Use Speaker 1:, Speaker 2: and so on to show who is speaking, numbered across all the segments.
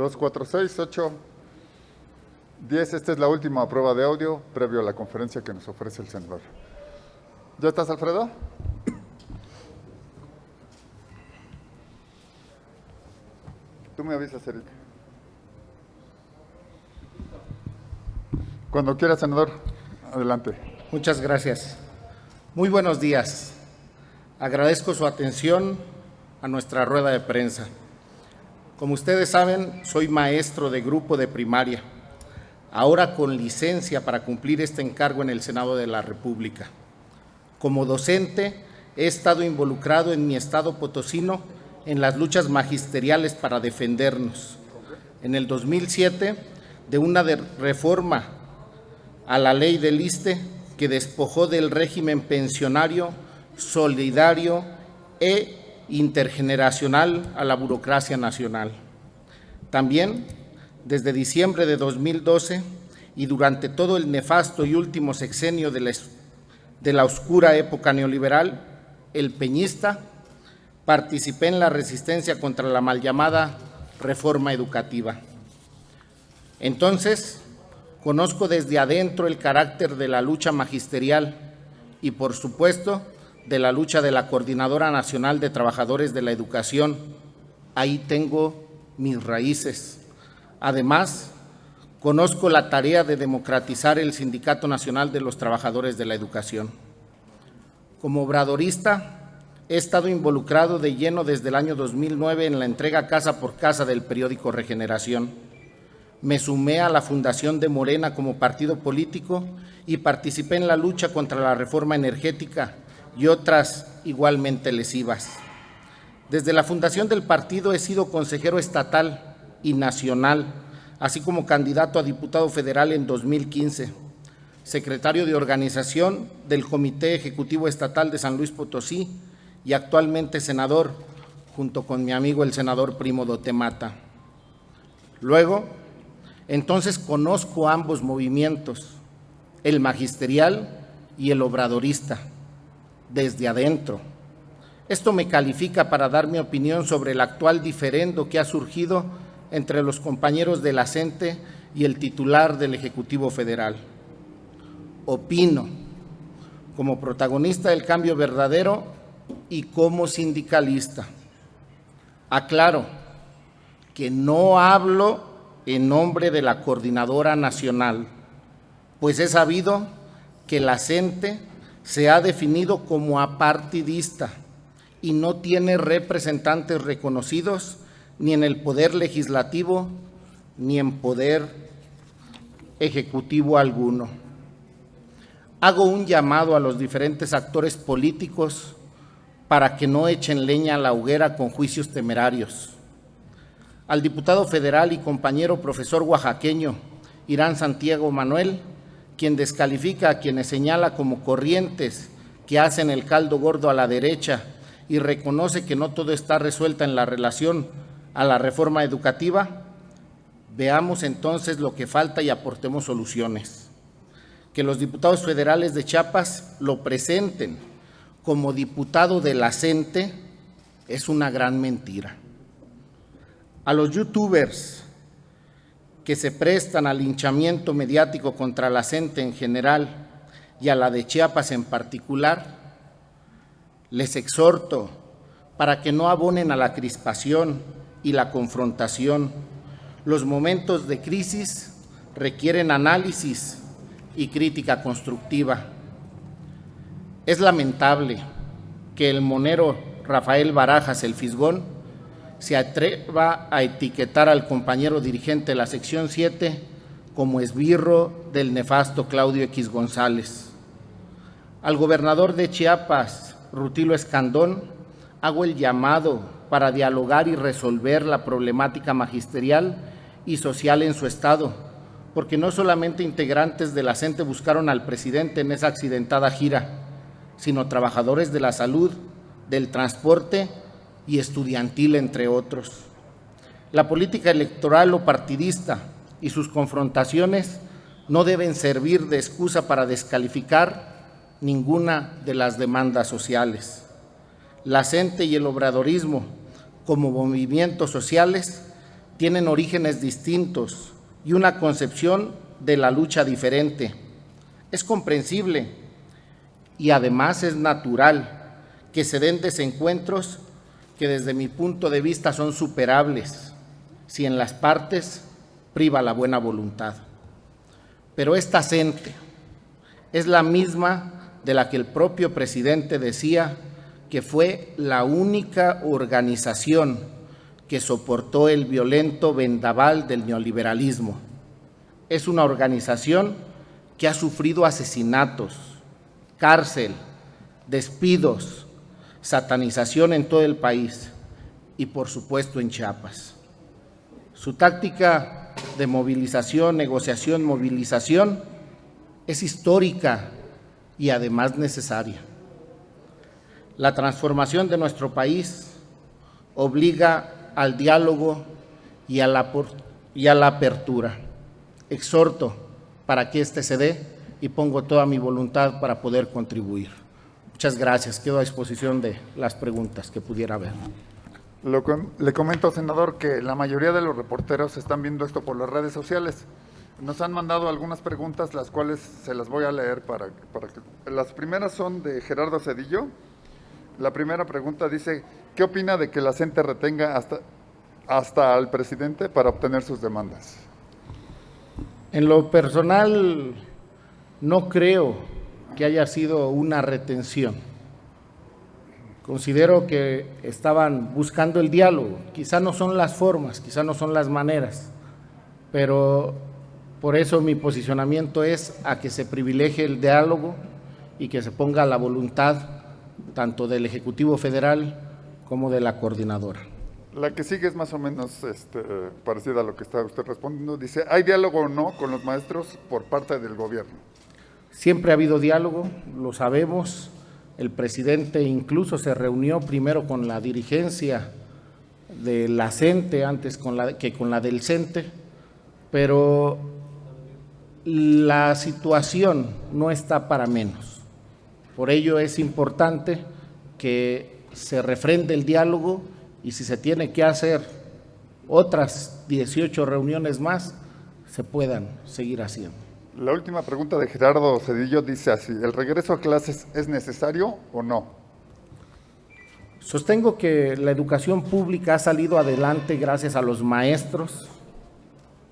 Speaker 1: 2, 4, 6, 8, 10. Esta es la última prueba de audio previo a la conferencia que nos ofrece el senador. ¿Ya estás, Alfredo? Tú me avisas, Eric. Cuando quiera, senador, adelante.
Speaker 2: Muchas gracias. Muy buenos días. Agradezco su atención a nuestra rueda de prensa. Como ustedes saben, soy maestro de grupo de primaria, ahora con licencia para cumplir este encargo en el Senado de la República. Como docente, he estado involucrado en mi estado potosino en las luchas magisteriales para defendernos. En el 2007, de una reforma a la ley del ISSSTE que despojó del régimen pensionario, solidario e intergeneracional a la burocracia nacional. También, desde diciembre de 2012 y durante todo el nefasto y último sexenio de la oscura época neoliberal, el peñista, participé en la resistencia contra la mal llamada reforma educativa. Entonces, conozco desde adentro el carácter de la lucha magisterial y, por supuesto, de la lucha de la Coordinadora Nacional de Trabajadores de la Educación. Ahí tengo mis raíces. Además, conozco la tarea de democratizar el Sindicato Nacional de los Trabajadores de la Educación. Como obradorista, he estado involucrado de lleno desde el año 2009 en la entrega casa por casa del periódico Regeneración. Me sumé a la fundación de Morena como partido político y participé en la lucha contra la reforma energética y otras igualmente lesivas. Desde la fundación del partido he sido consejero estatal y nacional, así como candidato a diputado federal en 2015, secretario de organización del Comité Ejecutivo Estatal de San Luis Potosí y actualmente senador, junto con mi amigo el senador Primo Dote Mata. Luego, entonces conozco ambos movimientos, el magisterial y el obradorista, desde adentro. Esto me califica para dar mi opinión sobre el actual diferendo que ha surgido entre los compañeros de la CENTE y el titular del Ejecutivo Federal. Opino, como protagonista del cambio verdadero y como sindicalista. Aclaro que no hablo en nombre de la Coordinadora Nacional, pues he sabido que la CENTE se ha definido como apartidista y no tiene representantes reconocidos ni en el poder legislativo ni en poder ejecutivo alguno. Hago un llamado a los diferentes actores políticos para que no echen leña a la hoguera con juicios temerarios. Al diputado federal y compañero profesor oaxaqueño Irán Santiago Manuel, quien descalifica a quienes señala como corrientes que hacen el caldo gordo a la derecha y reconoce que no todo está resuelto en la relación a la reforma educativa, veamos entonces lo que falta y aportemos soluciones. Que los diputados federales de Chiapas lo presenten como diputado de la CENTE es una gran mentira. A los youtubers que se prestan al linchamiento mediático contra la CENTE en general y a la de Chiapas en particular, les exhorto para que no abonen a la crispación y la confrontación. Los momentos de crisis requieren análisis y crítica constructiva. Es lamentable que el monero Rafael Barajas, el Fisgón, se atreva a etiquetar al compañero dirigente de la sección 7 como esbirro del nefasto Claudio X González. Al gobernador de Chiapas, Rutilio Escandón, hago el llamado para dialogar y resolver la problemática magisterial y social en su estado, porque no solamente integrantes de la CENTE buscaron al presidente en esa accidentada gira, sino trabajadores de la salud, del transporte y estudiantil, entre otros. La política electoral o partidista y sus confrontaciones no deben servir de excusa para descalificar ninguna de las demandas sociales. La CENTE y el obradorismo, como movimientos sociales, tienen orígenes distintos y una concepción de la lucha diferente. Es comprensible y además es natural que se den desencuentros que desde mi punto de vista son superables si en las partes priva la buena voluntad. Pero esta CENTE es la misma de la que el propio presidente decía que fue la única organización que soportó el violento vendaval del neoliberalismo. Es una organización que ha sufrido asesinatos, cárcel, despidos, satanización en todo el país y por supuesto en Chiapas. Su táctica de movilización, negociación, movilización es histórica y además necesaria. La transformación de nuestro país obliga al diálogo y a la apertura. Exhorto para que éste se dé y pongo toda mi voluntad para poder contribuir. Muchas gracias. Quedo a disposición de las preguntas que pudiera haber.
Speaker 1: Le comento, senador, que la mayoría de los reporteros están viendo esto por las redes sociales. Nos han mandado algunas preguntas, las cuales se las voy a leer para que… Las primeras son de Gerardo Cedillo. La primera pregunta dice, ¿qué opina de que la CENTE retenga hasta al presidente para obtener sus demandas?
Speaker 2: En lo personal, no creo que haya sido una retención. Considero que estaban buscando el diálogo. Quizá no son las formas, quizá no son las maneras, pero por eso mi posicionamiento es a que se privilegie el diálogo y que se ponga la voluntad tanto del Ejecutivo Federal como de la coordinadora.
Speaker 1: La que sigue es más o menos parecida a lo que está usted respondiendo. Dice, ¿hay diálogo o no con los maestros por parte del gobierno?
Speaker 2: Siempre ha habido diálogo, lo sabemos. El presidente incluso se reunió primero con la dirigencia de la CENTE antes que con la del CENTE, pero la situación no está para menos. Por ello es importante que se refrende el diálogo y si se tiene que hacer otras 18 reuniones más, se puedan seguir haciendo.
Speaker 1: La última pregunta de Gerardo Cedillo dice así, ¿el regreso a clases es necesario o no?
Speaker 2: Sostengo que la educación pública ha salido adelante gracias a los maestros,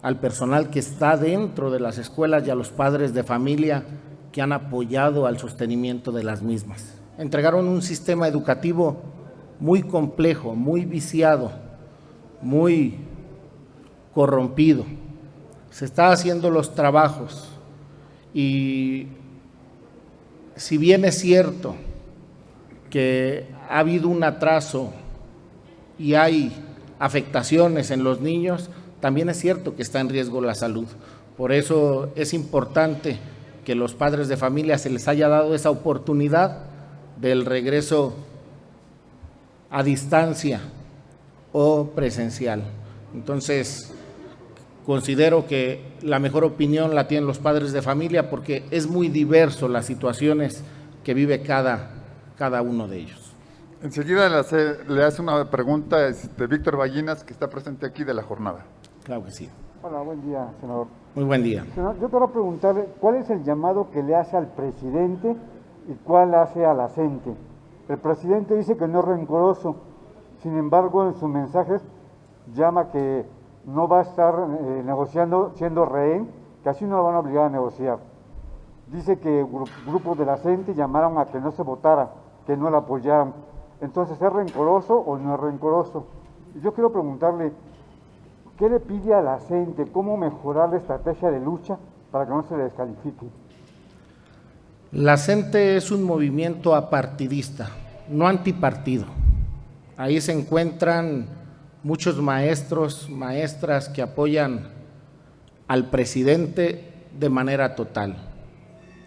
Speaker 2: al personal que está dentro de las escuelas y a los padres de familia que han apoyado al sostenimiento de las mismas. Entregaron un sistema educativo muy complejo, muy viciado, muy corrompido. Se está haciendo los trabajos y si bien es cierto que ha habido un atraso y hay afectaciones en los niños, también es cierto que está en riesgo la salud. Por eso es importante que los padres de familia se les haya dado esa oportunidad del regreso a distancia o presencial. Entonces, considero que la mejor opinión la tienen los padres de familia porque es muy diverso las situaciones que vive cada uno de ellos.
Speaker 1: Enseguida le hace una pregunta de Víctor Ballinas, que está presente aquí de la jornada.
Speaker 2: Claro que sí.
Speaker 3: Hola, buen día, senador.
Speaker 2: Muy buen día.
Speaker 3: Senador, yo quiero preguntarle, ¿cuál es el llamado que le hace al presidente y cuál hace a la CENTE? El presidente dice que no es rencoroso, sin embargo, en sus mensajes llama que no va a estar negociando siendo rehén, que así no lo van a obligar a negociar. Dice que grupos de la CENTE llamaron a que no se votara, que no la apoyaran. Entonces, ¿es rencoroso o no es rencoroso? Y yo quiero preguntarle, ¿qué le pide a la CENTE? ¿Cómo mejorar la estrategia de lucha para que no se le descalifique?
Speaker 2: La CENTE es un movimiento apartidista, no antipartido. Ahí se encuentran muchos maestros, maestras que apoyan al presidente de manera total.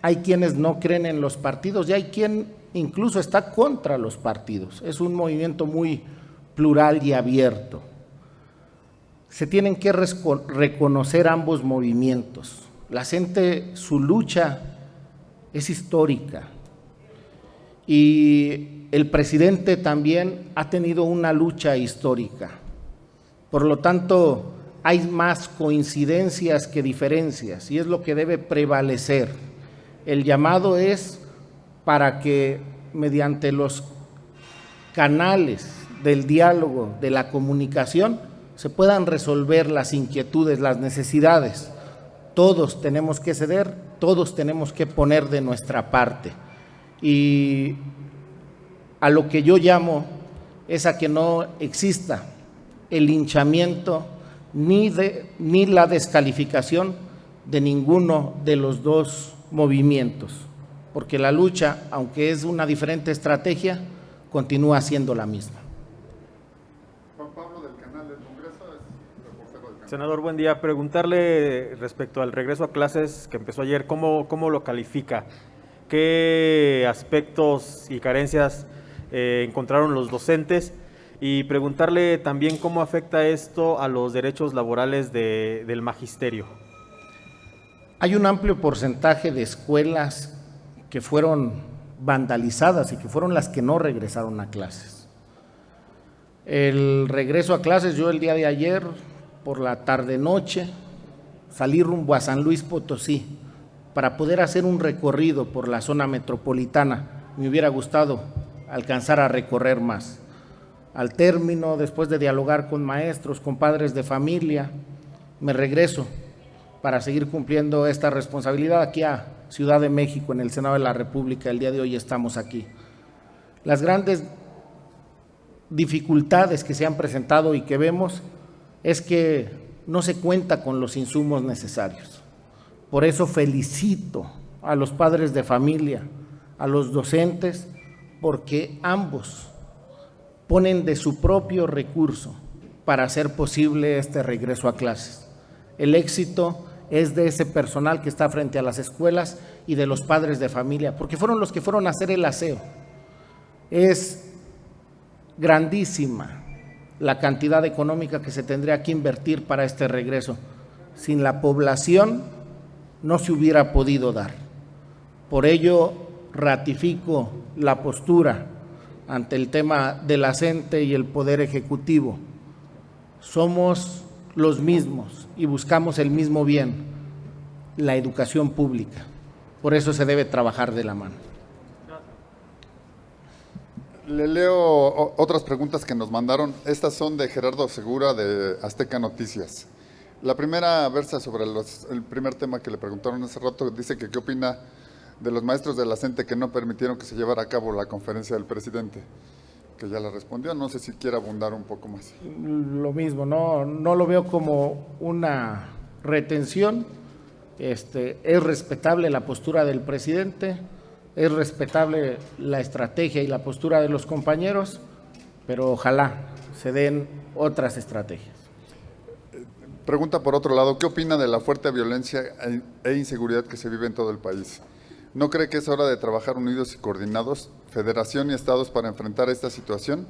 Speaker 2: Hay quienes no creen en los partidos y hay quien incluso está contra los partidos. Es un movimiento muy plural y abierto. Se tienen que reconocer ambos movimientos. La CENTE, su lucha es histórica y el presidente también ha tenido una lucha histórica. Por lo tanto, hay más coincidencias que diferencias y es lo que debe prevalecer. El llamado es para que mediante los canales del diálogo, de la comunicación, se puedan resolver las inquietudes, las necesidades. Todos tenemos que ceder, todos tenemos que poner de nuestra parte. Y a lo que yo llamo es a que no exista el linchamiento ni la descalificación de ninguno de los dos movimientos, porque la lucha, aunque es una diferente estrategia, continúa siendo la misma.
Speaker 1: Juan Pablo del canal del Congreso, es reportero del canal.
Speaker 4: Senador, buen día. Preguntarle respecto al regreso a clases que empezó ayer, ¿cómo lo califica? ¿Qué aspectos y carencias encontraron los docentes? Y preguntarle también cómo afecta esto a los derechos laborales del magisterio.
Speaker 2: Hay un amplio porcentaje de escuelas que fueron vandalizadas y que fueron las que no regresaron a clases. El regreso a clases, yo el día de ayer, por la tarde-noche, salí rumbo a San Luis Potosí para poder hacer un recorrido por la zona metropolitana. Me hubiera gustado alcanzar a recorrer más. Al término, después de dialogar con maestros, con padres de familia, me regreso para seguir cumpliendo esta responsabilidad aquí a Ciudad de México, en el Senado de la República. El día de hoy estamos aquí. Las grandes dificultades que se han presentado y que vemos es que no se cuenta con los insumos necesarios. Por eso felicito a los padres de familia, a los docentes, porque ambos ponen de su propio recurso para hacer posible este regreso a clases. El éxito es de ese personal que está frente a las escuelas y de los padres de familia, porque fueron los que fueron a hacer el aseo. Es grandísima la cantidad económica que se tendría que invertir para este regreso. Sin la población no se hubiera podido dar. Por ello, ratifico la postura ante el tema del CENTE y el Poder Ejecutivo. Somos los mismos y buscamos el mismo bien, la educación pública. Por eso se debe trabajar de la mano.
Speaker 1: Le leo otras preguntas que nos mandaron. Estas son de Gerardo Segura de Azteca Noticias. La primera versa sobre el primer tema que le preguntaron hace rato. Dice que qué opina de los maestros de la CENTE que no permitieron que se llevara a cabo la conferencia del presidente, que ya le respondió. No sé si quiere abundar un poco más.
Speaker 2: Lo mismo, no lo veo como una retención. Es respetable la postura del presidente, es respetable la estrategia y la postura de los compañeros, pero ojalá se den otras estrategias.
Speaker 1: Pregunta por otro lado, ¿qué opina de la fuerte violencia e inseguridad que se vive en todo el país? ¿No cree que es hora de trabajar unidos y coordinados, federación y estados, para enfrentar esta situación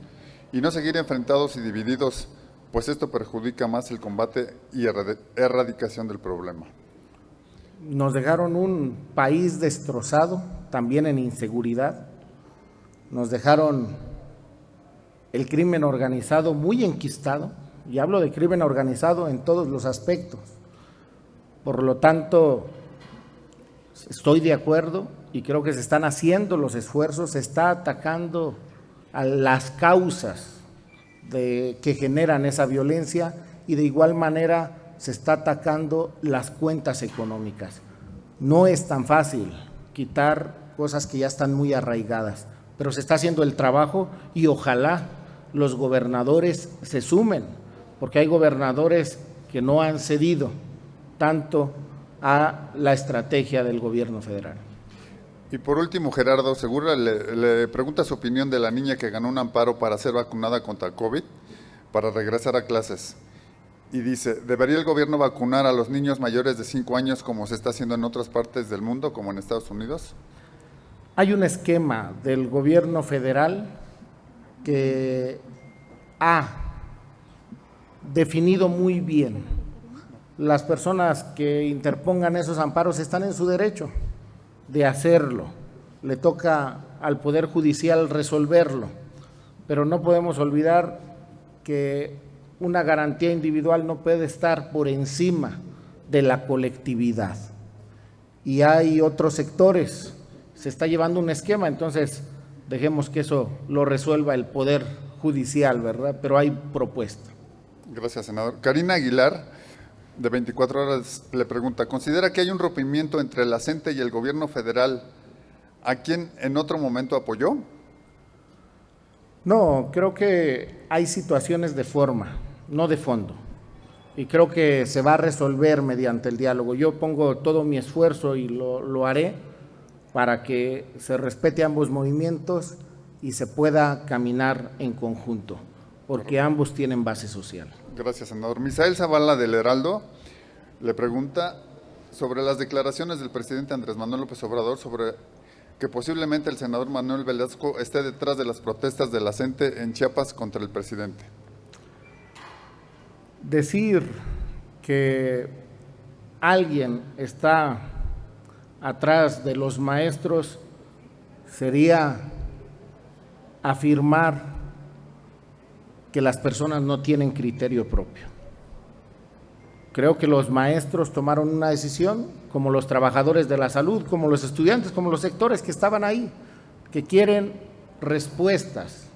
Speaker 1: y no seguir enfrentados y divididos, pues esto perjudica más el combate y erradicación del problema?
Speaker 2: Nos dejaron un país destrozado, también en inseguridad. Nos dejaron el crimen organizado muy enquistado, y hablo de crimen organizado en todos los aspectos. Por lo tanto, estoy de acuerdo y creo que se están haciendo los esfuerzos, se está atacando a las causas que generan esa violencia y de igual manera se está atacando las cuentas económicas. No es tan fácil quitar cosas que ya están muy arraigadas, pero se está haciendo el trabajo y ojalá los gobernadores se sumen, porque hay gobernadores que no han cedido tanto a la estrategia del gobierno federal.
Speaker 1: Y por último, Gerardo Segura le pregunta su opinión de la niña que ganó un amparo para ser vacunada contra el COVID para regresar a clases. Y dice, ¿debería el gobierno vacunar a los niños mayores de 5 años como se está haciendo en otras partes del mundo, como en Estados Unidos?
Speaker 2: Hay un esquema del gobierno federal que ha definido muy bien. Las personas que interpongan esos amparos están en su derecho de hacerlo. Le toca al Poder Judicial resolverlo, pero no podemos olvidar que una garantía individual no puede estar por encima de la colectividad. Y hay otros sectores, se está llevando un esquema, entonces dejemos que eso lo resuelva el Poder Judicial, ¿verdad? Pero hay propuesta.
Speaker 1: Gracias, senador. Karina Aguilar, de 24 horas, le pregunta, ¿considera que hay un rompimiento entre la CENTE y el gobierno federal, a quien en otro momento apoyó?
Speaker 2: No, creo que hay situaciones de forma, no de fondo. Y creo que se va a resolver mediante el diálogo. Yo pongo todo mi esfuerzo y lo haré para que se respete ambos movimientos y se pueda caminar en conjunto, porque ambos tienen base social.
Speaker 1: Gracias, senador. Misael Zavala, del Heraldo, le pregunta sobre las declaraciones del presidente Andrés Manuel López Obrador sobre que posiblemente el senador Manuel Velasco esté detrás de las protestas de la CENTE en Chiapas contra el presidente.
Speaker 2: Decir que alguien está atrás de los maestros sería afirmar que las personas no tienen criterio propio. Creo que los maestros tomaron una decisión, como los trabajadores de la salud, como los estudiantes, como los sectores que estaban ahí, que quieren respuestas,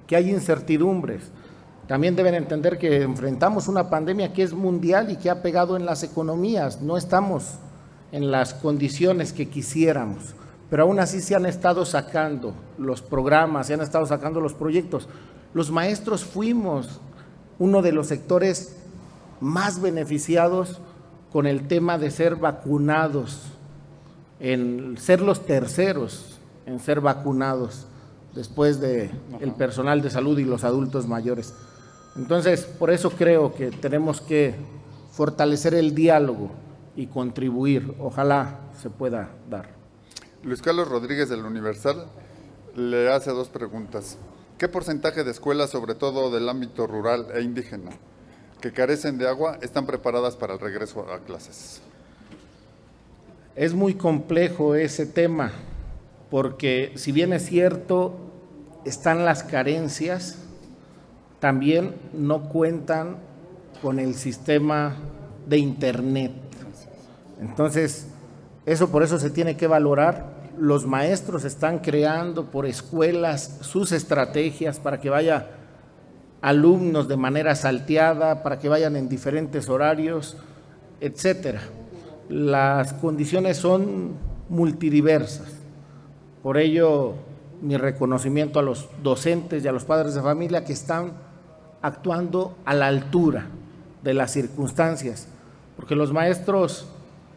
Speaker 2: que hay incertidumbres. También deben entender que enfrentamos una pandemia que es mundial y que ha pegado en las economías. No estamos en las condiciones que quisiéramos, pero aún así se han estado sacando los programas, se han estado sacando los proyectos. Los maestros fuimos uno de los sectores más beneficiados con el tema de ser vacunados, en ser los terceros en ser vacunados después de el personal de salud y los adultos mayores. Entonces, por eso creo que tenemos que fortalecer el diálogo y contribuir. Ojalá se pueda dar.
Speaker 1: Luis Carlos Rodríguez, del Universal, le hace dos preguntas. ¿Qué porcentaje de escuelas, sobre todo del ámbito rural e indígena, que carecen de agua, están preparadas para el regreso a clases?
Speaker 2: Es muy complejo ese tema, porque si bien es cierto, están las carencias, también no cuentan con el sistema de internet. Entonces, por eso se tiene que valorar. Los maestros están creando por escuelas sus estrategias para que vaya alumnos de manera salteada, para que vayan en diferentes horarios, etcétera. Las condiciones son multidiversas. Por ello, mi reconocimiento a los docentes y a los padres de familia que están actuando a la altura de las circunstancias, porque los maestros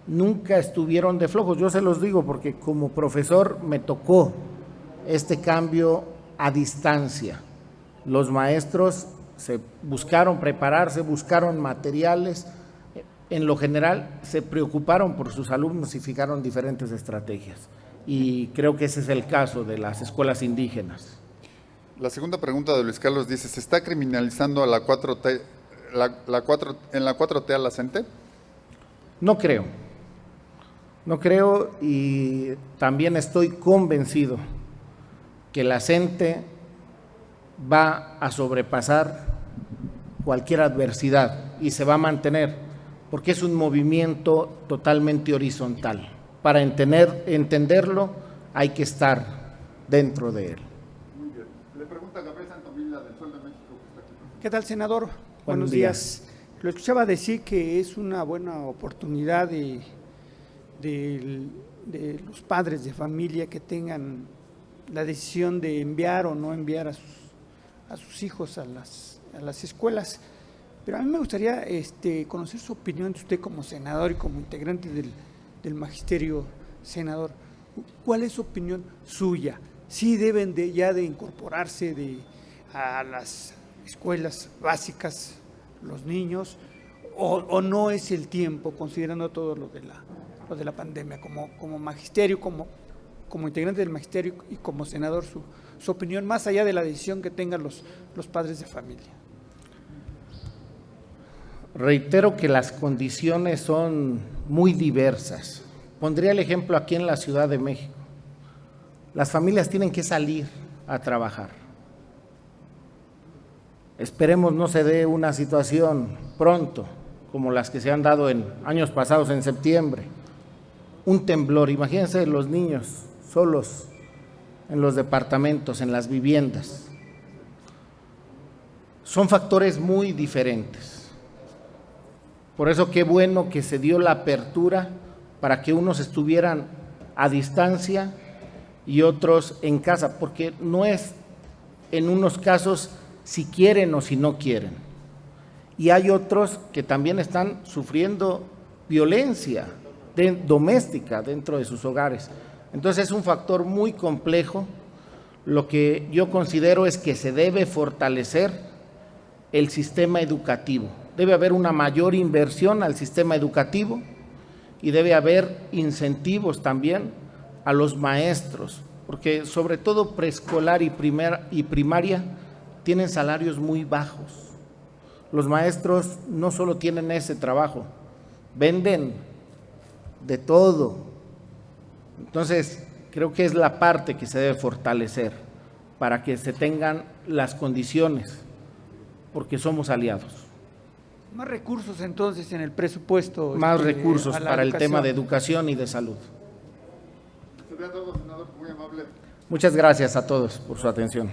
Speaker 2: nunca estuvieron de flojos. Yo se los digo porque como profesor me tocó este cambio a distancia. Los maestros se buscaron prepararse, buscaron materiales, en lo general se preocuparon por sus alumnos y fijaron diferentes estrategias. Y creo que ese es el caso de las escuelas indígenas.
Speaker 1: La segunda pregunta de Luis Carlos dice, ¿se está criminalizando a la 4T, en la 4T a la CENTE?
Speaker 2: No creo. No creo, y también estoy convencido que la CENTE va a sobrepasar cualquier adversidad y se va a mantener, porque es un movimiento totalmente horizontal. Para entenderlo hay que estar dentro de él.
Speaker 1: Muy bien. Le pregunta Gabriel Santomilla, del Sol de México, que está aquí.
Speaker 5: ¿Qué tal, senador? Buenos días. Lo escuchaba decir que es una buena oportunidad de los padres de familia que tengan la decisión de enviar o no enviar a sus hijos a las escuelas. Pero a mí me gustaría conocer su opinión de usted como senador y como integrante del magisterio, senador. ¿Cuál es su opinión suya? ¿Sí deben ya de incorporarse a las escuelas básicas los niños o no es el tiempo, considerando todo lo de la pandemia? Como magisterio, como integrante del magisterio y como senador, su opinión más allá de la decisión que tengan los padres de familia.
Speaker 2: Reitero que las condiciones son muy diversas. Pondría el ejemplo aquí en la Ciudad de México. Las familias tienen que salir a trabajar. esperemos no se dé una situación pronto, como las que se han dado en años pasados en septiembre, un temblor, imagínense los niños solos en los departamentos, en las viviendas. Son factores muy diferentes. Por eso qué bueno que se dio la apertura para que unos estuvieran a distancia y otros en casa, porque no es en unos casos si quieren o si no quieren. Y hay otros que también están sufriendo violencia doméstica dentro de sus hogares. Entonces es un factor muy complejo. Lo que yo considero es que se debe fortalecer el sistema educativo. Debe haber una mayor inversión al sistema educativo y debe haber incentivos también a los maestros, porque sobre todo preescolar y primaria tienen salarios muy bajos. Los maestros no solo tienen ese trabajo, venden de todo. Entonces, creo que es la parte que se debe fortalecer para que se tengan las condiciones, porque somos aliados.
Speaker 5: Más recursos entonces en el presupuesto.
Speaker 2: Más recursos
Speaker 5: a la
Speaker 2: para el
Speaker 5: educación.
Speaker 2: tema de educación y de salud.
Speaker 1: Sería todo, senador, muy amable.
Speaker 2: Muchas gracias a todos por su atención.